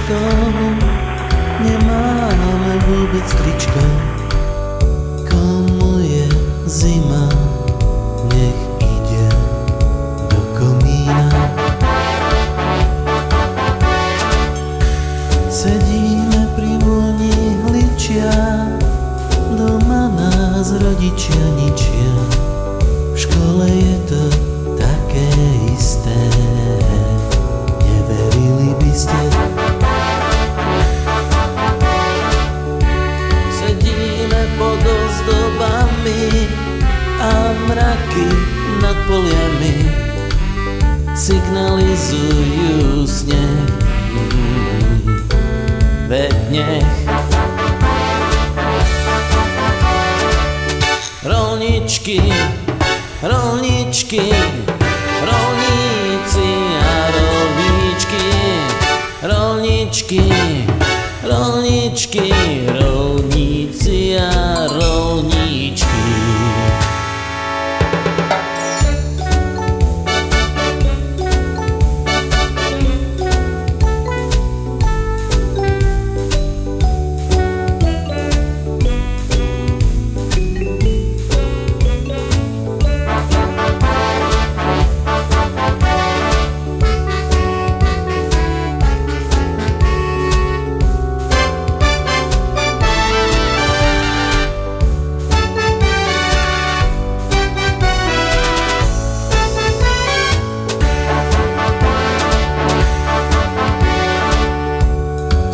stromčekom, nemáme vôbec tričko. Komu je zima, nech ide do komína. Sedíme pri vôni hličia, doma nás rodičia ničia. V škole je to také isté, neverili by ste. Sedíme pod ozdobami a mraky nad poliami signalizujú sneh. Veď nech rolničky, rolničky, rolníci a rolničky, rolničky, rolničky, rolníci a rolničky.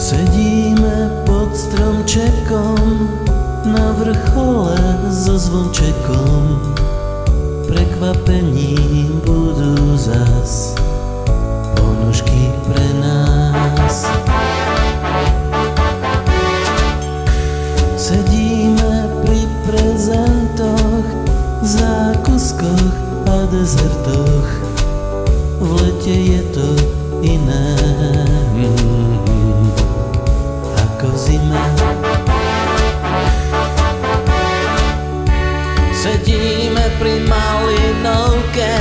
Sedíme pod stromčekom na vrchole so zvončekom. Prekvapením budú zas ponožky pre nás. Sedíme pri prezentoch, zákuskoch a dezertoch. V lete je to iné ako v zime. Sedíme pri malinovke,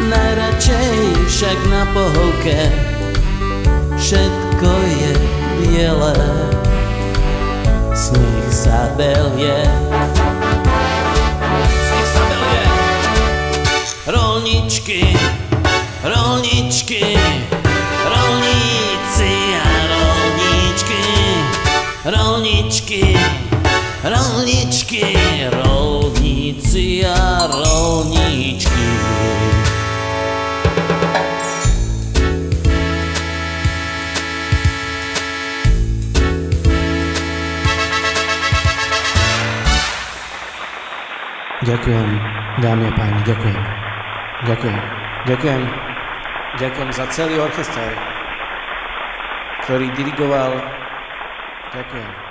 najradšej však na pohovke. Všetko je biele, sníh sa belie. Sníh sa belie. Rolničky, rolničky, rolníci a rolničky, rolničky, rolničky, rolníci a rolničky. Ďakujem, dámy a páni, ďakujem. Ďakujem za celý orchester, ktorý dirigoval. Ďakujem.